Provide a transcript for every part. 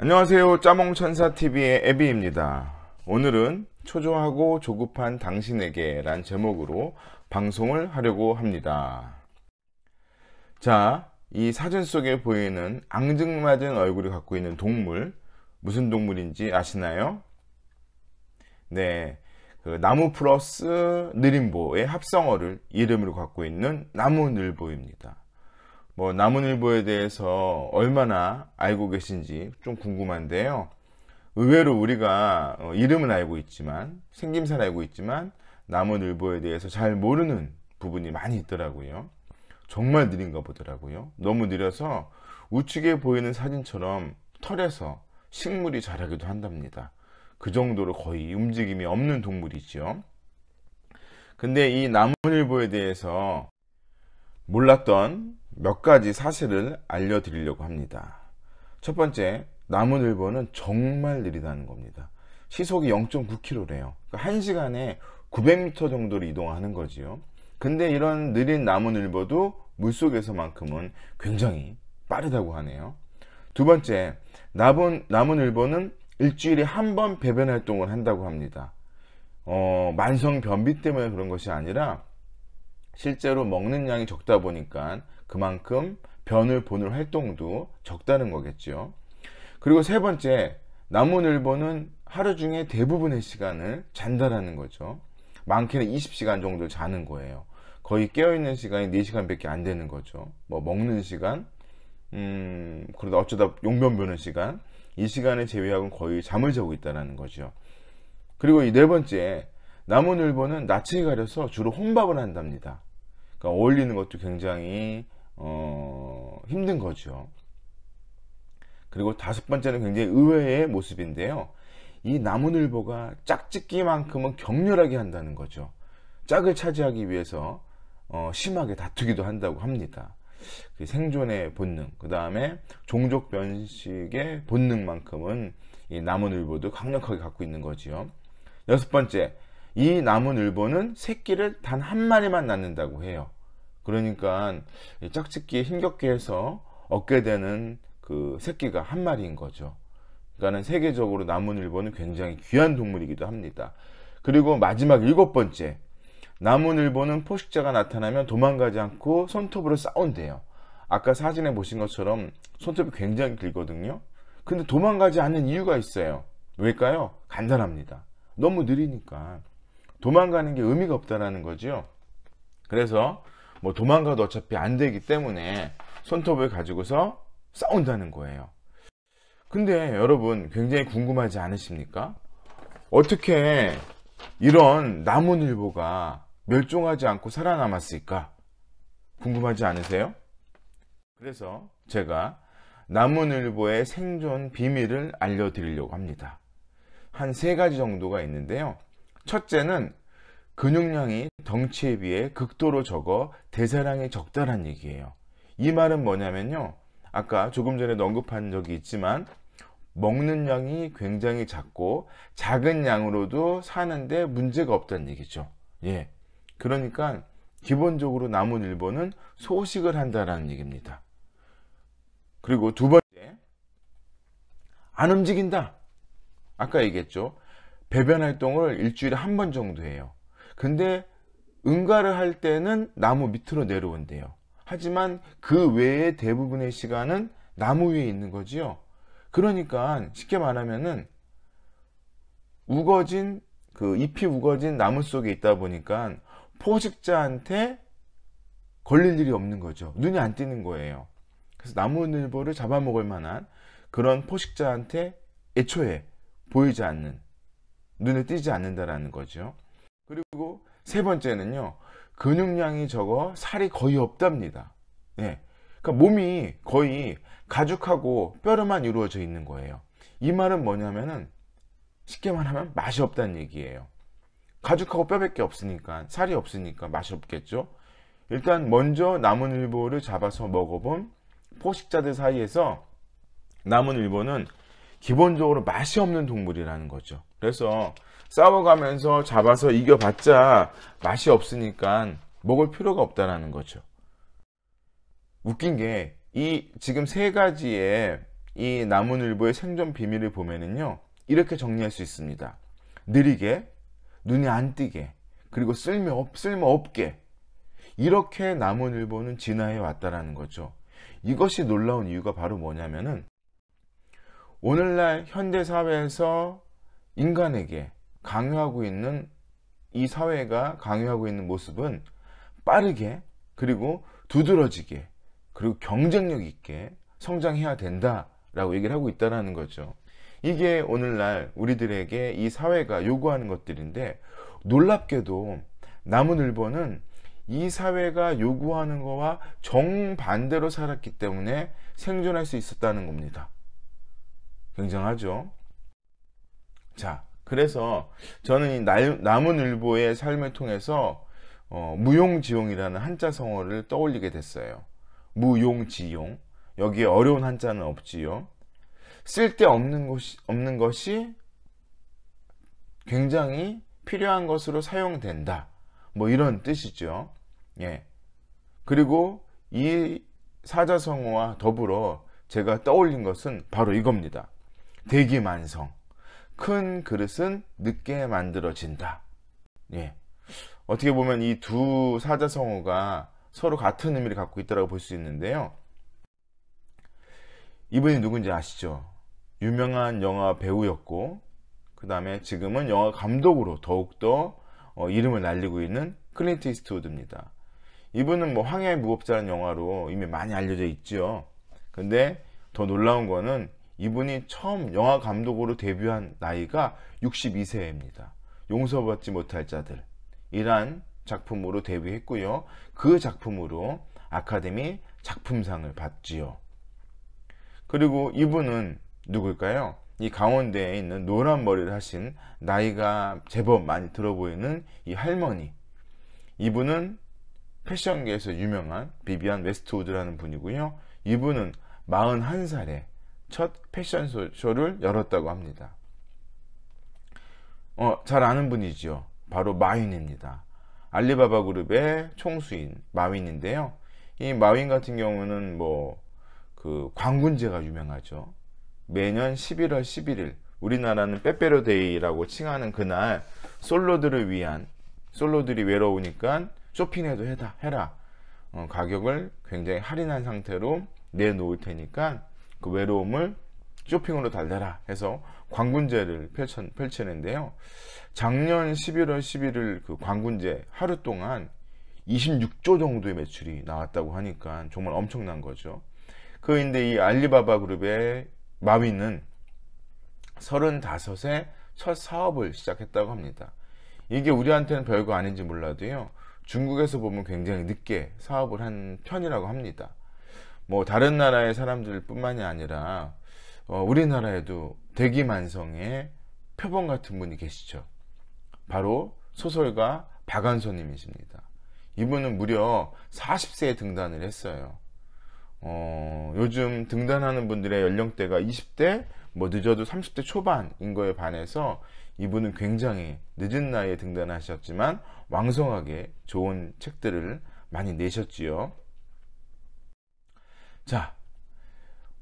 안녕하세요. 짜몽천사TV의 애비입니다. 오늘은 초조하고 조급한 당신에게 란 제목으로 방송을 하려고 합니다. 자, 이 사진 속에 보이는 앙증맞은 얼굴을 갖고 있는 동물, 무슨 동물인지 아시나요? 네, 나무 플러스 느림보의 합성어를 이름으로 갖고 있는 나무늘보입니다. 나무늘보에 대해서 얼마나 알고 계신지 좀 궁금한데요. 의외로 우리가 이름은 알고 있지만, 생김새는 알고 있지만 나무늘보에 대해서 잘 모르는 부분이 많이 있더라고요. 정말 느린가 보더라고요. 너무 느려서 우측에 보이는 사진처럼 털에서 식물이 자라기도 한답니다. 그 정도로 거의 움직임이 없는 동물이죠. 근데 이 나무늘보에 대해서 몰랐던 몇 가지 사실을 알려드리려고 합니다. 첫 번째, 나무늘보는 정말 느리다는 겁니다. 시속이 0.9km래요. 그러니까 1시간에 900m 정도로 이동하는 거지요. 근데 이런 느린 나무늘보도 물속에서만큼은 굉장히 빠르다고 하네요. 두 번째, 나무늘보는 일주일에 한 번 배변 활동을 한다고 합니다. 만성 변비 때문에 그런 것이 아니라 실제로 먹는 양이 적다 보니까 그만큼 변을 보는 활동도 적다는 거겠죠. 그리고 세 번째, 나무늘보는 하루 중에 대부분의 시간을 잔다라는 거죠. 많게는 20시간 정도 자는 거예요. 거의 깨어있는 시간이 4시간 밖에 안 되는 거죠. 먹는 시간, 그러다 어쩌다 용변 보는 시간, 이 시간을 제외하고는 거의 잠을 자고 있다는 거죠. 그리고 이 네 번째, 나무늘보는 낯을 가려서 주로 혼밥을 한답니다. 그러니까 어울리는 것도 굉장히 힘든 거죠. 그리고 다섯 번째는 굉장히 의외의 모습인데요. 이 나무늘보가 짝짓기만큼은 격렬하게 한다는 거죠. 짝을 차지하기 위해서 심하게 다투기도 한다고 합니다. 생존의 본능, 그 다음에 종족 변식의 본능만큼은 이 나무늘보도 강력하게 갖고 있는 거지요. 여섯 번째, 이 나무늘보는 새끼를 단 한 마리만 낳는다고 해요. 그러니까 짝짓기에 힘겹게 해서 얻게 되는 그 새끼가 한 마리인 거죠. 그러니까 세계적으로 나무늘보는 굉장히 귀한 동물이기도 합니다. 그리고 마지막 일곱 번째, 나무늘보는 포식자가 나타나면 도망가지 않고 손톱으로 싸운대요. 아까 사진에 보신 것처럼 손톱이 굉장히 길거든요. 근데 도망가지 않는 이유가 있어요. 왜일까요? 간단합니다. 너무 느리니까. 도망가는 게 의미가 없다라는 거죠. 그래서 도망가도 어차피 안 되기 때문에 손톱을 가지고서 싸운다는 거예요. 근데 여러분 굉장히 궁금하지 않으십니까? 어떻게 이런 나무늘보가 멸종하지 않고 살아남았을까? 궁금하지 않으세요? 그래서 제가 나무늘보의 생존 비밀을 알려드리려고 합니다. 한 세 가지 정도가 있는데요. 첫째는 근육량이 덩치에 비해 극도로 적어 대사량이 적다란 얘기예요. 이 말은 뭐냐면요, 아까 조금 전에 언급한 적이 있지만 먹는 양이 굉장히 작고 작은 양으로도 사는데 문제가 없다는 얘기죠. 그러니까 기본적으로 나무늘보는 소식을 한다라는 얘기입니다. 그리고 두 번째, 안 움직인다. 아까 얘기했죠. 배변 활동을 일주일에 한 번 정도 해요. 근데 응가를 할 때는 나무 밑으로 내려온대요. 하지만 그 외의 대부분의 시간은 나무 위에 있는 거지요. 그러니까 쉽게 말하면은 잎이 우거진 나무 속에 있다 보니까 포식자한테 걸릴 일이 없는 거죠. 눈이 안 띄는 거예요. 그래서 나무늘보를 잡아먹을 만한 그런 포식자한테 애초에 보이지 않는, 눈에 띄지 않는다라는 거죠. 그리고 세 번째는요, 근육량이 적어 살이 거의 없답니다. 그러니까 몸이 거의 가죽하고 뼈로만 이루어져 있는 거예요. 이 말은 뭐냐면은 쉽게 말하면 맛이 없다는 얘기예요. 가죽하고 뼈밖에 없으니까, 살이 없으니까 맛이 없겠죠. 일단 먼저 나무늘보를 잡아서 먹어본 포식자들 사이에서 나무늘보는 기본적으로 맛이 없는 동물이라는 거죠. 그래서 싸워가면서 잡아서 이겨봤자 맛이 없으니까 먹을 필요가 없다라는 거죠. 웃긴 게 이 지금 세 가지의 이 나무늘보의 생존 비밀을 보면은요, 이렇게 정리할 수 있습니다. 느리게, 눈에 안 띄게, 그리고 쓸모없게, 이렇게 나무늘보는 진화해 왔다라는 거죠. 이것이 놀라운 이유가 바로 뭐냐면은, 오늘날 현대사회에서 인간에게 강요하고 있는, 이 사회가 강요하고 있는 모습은 빠르게, 그리고 두드러지게, 그리고 경쟁력 있게 성장해야 된다라고 얘기를 하고 있다는 거죠. 이게 오늘날 우리들에게 이 사회가 요구하는 것들인데, 놀랍게도 나무늘보는 이 사회가 요구하는 거와 정반대로 살았기 때문에 생존할 수 있었다는 겁니다. 굉장하죠? 자, 그래서 저는 이 나무늘보의 삶을 통해서 무용지용이라는 한자 성어를 떠올리게 됐어요. 무용지용. 여기에 어려운 한자는 없지요. 쓸데없는 것이 굉장히 필요한 것으로 사용된다. 뭐 이런 뜻이죠. 예. 그리고 이 사자성어와 더불어 제가 떠올린 것은 바로 이겁니다. 대기만성. 큰 그릇은 늦게 만들어진다. 예. 어떻게 보면 이 두 사자성어가 서로 같은 의미를 갖고 있다고 볼 수 있는데요. 이분이 누군지 아시죠? 유명한 영화 배우였고, 그 다음에 지금은 영화 감독으로 더욱더 이름을 날리고 있는 클린트 이스트우드입니다. 이분은 뭐 황야의 무법자라는 영화로 이미 많이 알려져 있죠. 근데 더 놀라운 거는 이분이 처음 영화 감독으로 데뷔한 나이가 62세입니다. 용서받지 못할 자들 이란 작품으로 데뷔했고요. 그 작품으로 아카데미 작품상을 받지요. 그리고 이분은 누굴까요? 이 가운데에 있는 노란 머리를 하신 나이가 제법 많이 들어 보이는 이 할머니. 이분은 패션계에서 유명한 비비안 웨스트우드라는 분이고요. 이분은 41살에 첫 패션쇼를 열었다고 합니다. 잘 아는 분이죠. 바로 마윈입니다. 알리바바 그룹의 총수인 마윈인데요. 이 마윈 같은 경우는 그 광군제가 유명하죠. 매년 11월 11일 우리나라는 빼빼로데이라고 칭하는 그날 솔로들이 외로우니까 쇼핑해도 해라. 가격을 굉장히 할인한 상태로 내놓을 테니까 그 외로움을 쇼핑으로 달래라 해서 광군제를 펼치는데요. 작년 11월 11일 그 광군제 하루 동안 26조 정도의 매출이 나왔다고 하니까 정말 엄청난 거죠. 그런데 이 알리바바 그룹의 마윈은 35세 첫 사업을 시작했다고 합니다. 이게 우리한테는 별거 아닌지 몰라도요, 중국에서 보면 굉장히 늦게 사업을 한 편이라고 합니다. 뭐 다른 나라의 사람들 뿐만이 아니라 우리나라에도 대기만성의 표본 같은 분이 계시죠. 바로 소설가 박완서님이십니다. 이분은 무려 40세에 등단을 했어요. 요즘 등단하는 분들의 연령대가 20대, 늦어도 30대 초반인 거에 반해서 이분은 굉장히 늦은 나이에 등단하셨지만 왕성하게 좋은 책들을 많이 내셨지요. 자,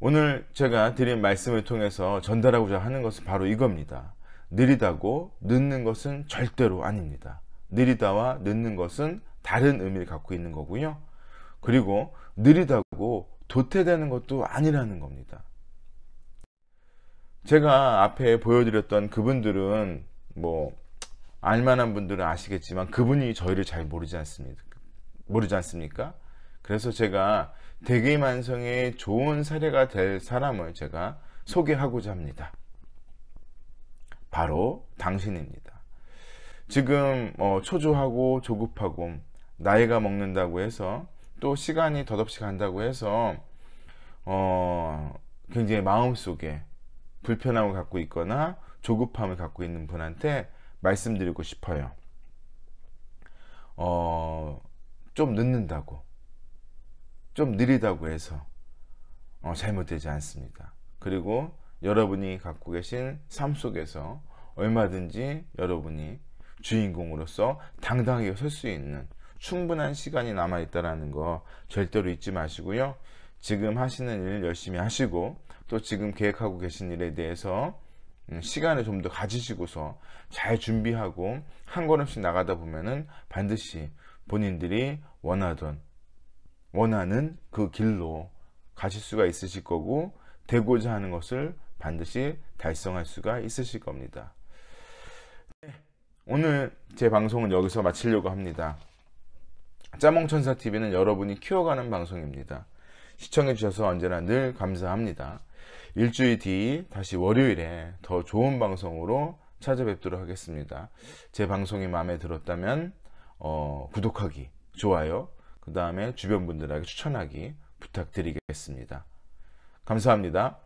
오늘 제가 드린 말씀을 통해서 전달하고자 하는 것은 바로 이겁니다. 느리다고 늦는 것은 절대로 아닙니다. 느리다와 늦는 것은 다른 의미를 갖고 있는 거고요. 그리고 느리다고 도태되는 것도 아니라는 겁니다. 제가 앞에 보여드렸던 그분들은 알만한 분들은 아시겠지만 그분이 저희를 잘 모르지 않습니까? 그래서 제가 대기만성의 좋은 사례가 될 사람을 제가 소개하고자 합니다. 바로 당신입니다. 지금 초조하고 조급하고 나이가 먹는다고 해서 또 시간이 덧없이 간다고 해서 굉장히 마음속에 불편함을 갖고 있거나 조급함을 갖고 있는 분한테 말씀드리고 싶어요. 좀 늦는다고, 좀 느리다고 해서 잘못되지 않습니다. 그리고 여러분이 갖고 계신 삶 속에서 얼마든지 여러분이 주인공으로서 당당하게 설 수 있는 충분한 시간이 남아있다는 거 절대로 잊지 마시고요. 지금 하시는 일 열심히 하시고 또 지금 계획하고 계신 일에 대해서 시간을 좀 더 가지시고서 잘 준비하고 한 걸음씩 나가다 보면은 반드시 본인들이 원하는 그 길로 가실 수가 있으실 거고, 되고자 하는 것을 반드시 달성할 수가 있으실 겁니다. 오늘 제 방송은 여기서 마치려고 합니다. 짜몽천사TV는 여러분이 키워가는 방송입니다. 시청해주셔서 언제나 늘 감사합니다. 일주일 뒤 다시 월요일에 더 좋은 방송으로 찾아뵙도록 하겠습니다. 제 방송이 마음에 들었다면 구독하기, 좋아요, 그 다음에 주변 분들에게 추천하기 부탁드리겠습니다. 감사합니다.